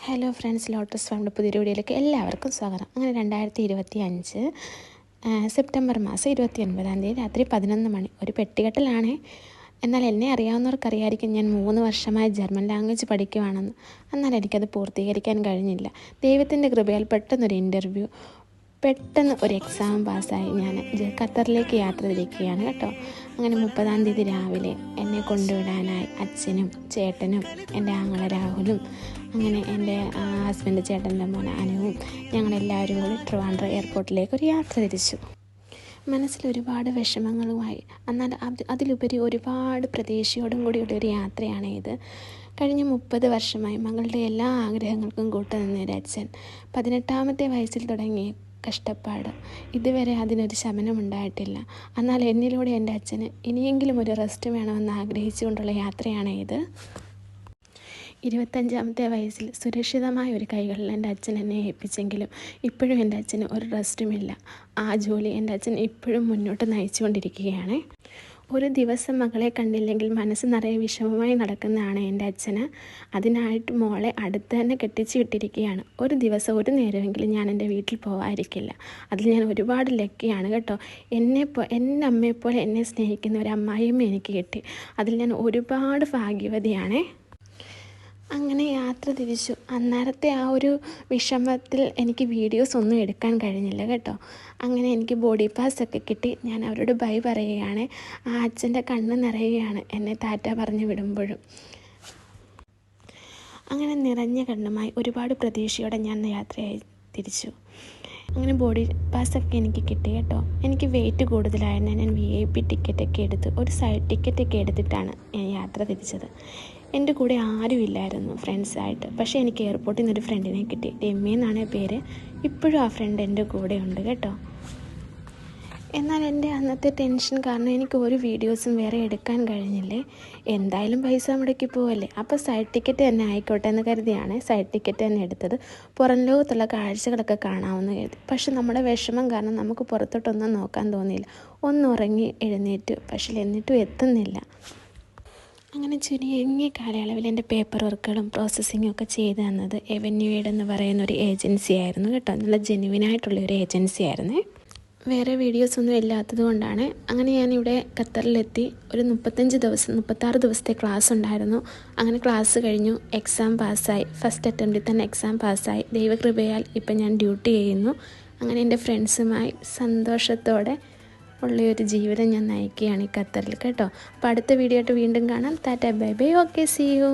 Hello friends, lotus ഫാമിൻ്റെ പുതിയൊരു വീഡിയോയിലേക്ക് എല്ലാവർക്കും സ്വാഗതം. അങ്ങനെ 2025 സെപ്റ്റംബർ മാസം 29 രാത്രി 11 മണി. ഒരു പെട്ടികെട്ടലാണ്. എന്നാൽ എന്നെ അറിയാവുന്നവർക്കറിയായിരിക്കും ഞാൻ 3 വർഷമായി ജർമ്മൻ ലാംഗ്വേജ് പഠിക്കുവാണെന്ന്. എന്നാൽ എനിക്കത് പൂർത്തീകരിക്കാൻ കഴിഞ്ഞില്ല. ദൈവത്തിൻ്റെ കൃപയാൽ പെട്ടെന്നൊരു ഇൻ്റർവ്യൂ, പെട്ടെന്ന് ഒരു എക്സാം പാസ്സായി ഞാൻ ഖത്തറിലേക്ക് യാത്ര തിരിക്കുകയാണ് കേട്ടോ. അങ്ങനെ 30-ാം തീയതി രാവിലെ എന്നെ കൊണ്ടുവിടാനായി അച്ഛനും ചേട്ടനും എൻ്റെ ആങ്ങള രാഹുലും അങ്ങനെ എൻ്റെ ഹസ്ബൻഡ് ചേട്ടൻ്റെ മോൻ അനുവും ഞങ്ങളെല്ലാവരും കൂടി ട്രിവാൻഡ്രം എയർപോർട്ടിലേക്ക് ഒരു യാത്ര തിരിച്ചു. മനസ്സിൽ ഒരുപാട് വിഷമങ്ങളുമായി, എന്നാൽ അതിലുപരി ഒരുപാട് പ്രതീക്ഷയോടും കൂടിയുള്ളൊരു യാത്രയാണ് ഇത്. കഴിഞ്ഞ 30 വർഷമായി മകളുടെ എല്ലാ ആഗ്രഹങ്ങൾക്കും കൂട്ടുനിന്നൊരു അച്ഛൻ 18-ാമത്തെ വയസ്സിൽ തുടങ്ങിയ കഷ്ടപ്പാട് ഇതുവരെ അതിനൊരു ശമനമുണ്ടായിട്ടില്ല. എന്നാൽ എന്നിലൂടെ എൻ്റെ അച്ഛന് ഇനിയെങ്കിലും ഒരു റെസ്റ്റ് വേണമെന്ന് ആഗ്രഹിച്ചുകൊണ്ടുള്ള യാത്രയാണ് ഇത്. 25-ാമത്തെ വയസ്സിൽ സുരക്ഷിതമായ ഒരു കൈകളിൽ എൻ്റെ അച്ഛൻ എന്നെ ഏൽപ്പിച്ചെങ്കിലും ഇപ്പോഴും എൻ്റെ അച്ഛന് ഒരു റെസ്റ്റുമില്ല. ആ ജോലി എൻ്റെ അച്ഛൻ ഇപ്പോഴും മുന്നോട്ട് നയിച്ചുകൊണ്ടിരിക്കുകയാണ്. ഒരു ദിവസം മകളെ കണ്ടില്ലെങ്കിൽ മനസ്സ് നിറയെ വിഷമമായി നടക്കുന്നതാണ് എൻ്റെ അച്ഛന്. അതിനായിട്ട് മോളെ അടുത്ത് തന്നെ കെട്ടിച്ച് വിട്ടിരിക്കുകയാണ്. ഒരു ദിവസം ഒരു നേരമെങ്കിലും ഞാൻ എൻ്റെ വീട്ടിൽ പോകാതിരിക്കില്ല. അതിൽ ഞാൻ ഒരുപാട് ലക്കിയാണ് കേട്ടോ. എൻ്റെ അമ്മയെപ്പോലെ എന്നെ സ്നേഹിക്കുന്ന ഒരു അമ്മായിയമ്മ എനിക്ക് കിട്ടി. അതിൽ ഞാൻ ഒരുപാട് ഭാഗ്യവതിയാണേ. അങ്ങനെ യാത്ര തിരിച്ചു. അന്നേരത്തെ ആ ഒരു വിഷമത്തിൽ എനിക്ക് വീഡിയോസ് ഒന്നും എടുക്കാൻ കഴിഞ്ഞില്ല കേട്ടോ. അങ്ങനെ എനിക്ക് ബോഡി പാസ്സൊക്കെ കിട്ടി. ഞാൻ അവരോട് ബൈ പറയുകയാണ്. ആ അച്ഛൻ്റെ കണ്ണ് നിറയുകയാണ് എന്നെ ടാറ്റ പറഞ്ഞു വിടുമ്പോഴും. അങ്ങനെ നിറഞ്ഞ കണ്ണുമായി ഒരുപാട് പ്രതീക്ഷയോടെ ഞാൻ യാത്രയായി തിരിച്ചു. അങ്ങനെ ബോഡി പാസ്സൊക്കെ എനിക്ക് കിട്ടി കേട്ടോ. എനിക്ക് വെയിറ്റ് കൂടുതലായിരുന്നു. ഞാൻ VIP ടിക്കറ്റൊക്കെ എടുത്ത് ഒരു സൈഡ് ടിക്കറ്റൊക്കെ എടുത്തിട്ടാണ് ഞാൻ യാത്ര തിരിച്ചത്. എൻ്റെ കൂടെ ആരും ഇല്ലായിരുന്നു ഫ്രണ്ട്സായിട്ട്. പക്ഷേ എനിക്ക് എയർപോർട്ടിൽ നിന്നൊരു ഫ്രണ്ടിനെ കിട്ടി. രമ്യ എന്നാണ് പേര്. ഇപ്പോഴും ആ ഫ്രണ്ട് എൻ്റെ കൂടെ ഉണ്ട് കേട്ടോ. എന്നാൽ എൻ്റെ അന്നത്തെ ടെൻഷൻ കാരണം എനിക്ക് ഒരു വീഡിയോസും വേറെ എടുക്കാൻ കഴിഞ്ഞില്ലേ. എന്തായാലും പൈസ മുടക്കി പോവല്ലേ, അപ്പോൾ സൈഡ് ടിക്കറ്റ് തന്നെ ആയിക്കോട്ടെ എന്ന് കരുതിയാണ് സൈഡ് ടിക്കറ്റ് തന്നെ എടുത്തത്. പുറം ലോകത്തുള്ള കാഴ്ചകളൊക്കെ കാണാമെന്ന് കരുതി. പക്ഷെ നമ്മുടെ വിഷമം കാരണം നമുക്ക് പുറത്തോട്ടൊന്നും നോക്കാൻ തോന്നിയില്ല. ഉറങ്ങി എഴുന്നേറ്റു, പക്ഷേ എന്നിട്ടും എത്തുന്നില്ല. അങ്ങനെ ചുരുങ്ങിയ കാലയളവിൽ എൻ്റെ പേപ്പർ വർക്കുകളും പ്രോസസ്സിങ്ങും ഒക്കെ ചെയ്തു തന്നത് എവന്യൂഡ് എന്ന് പറയുന്ന ഒരു ഏജൻസി ആയിരുന്നു കേട്ടോ. നല്ല ജെന്യുവിനായിട്ടുള്ളൊരു ഏജൻസി ആയിരുന്നേ. വേറെ വീഡിയോസൊന്നും ഇല്ലാത്തത് കൊണ്ടാണ്. അങ്ങനെ ഞാനിവിടെ ഖത്തറിലെത്തി. ഒരു 36 ദിവസത്തെ ക്ലാസ് ഉണ്ടായിരുന്നു. അങ്ങനെ ക്ലാസ് കഴിഞ്ഞു, എക്സാം പാസ്സായി. ഫസ്റ്റ് അറ്റംപ്റ്റിൽ തന്നെ എക്സാം പാസ്സായി. ദൈവകൃപയാൽ ഇപ്പം ഞാൻ ഡ്യൂട്ടി ചെയ്യുന്നു. അങ്ങനെ എൻ്റെ ഫ്രണ്ട്സുമായി സന്തോഷത്തോടെ ഉള്ളൊരു ജീവിതം ഞാൻ നയിക്കുകയാണ് ഈ ഖത്തറിൽ കേട്ടോ. അപ്പോൾ അടുത്ത വീഡിയോ ആയിട്ട് വീണ്ടും കാണാം. Tata bye bye. Okay, see U.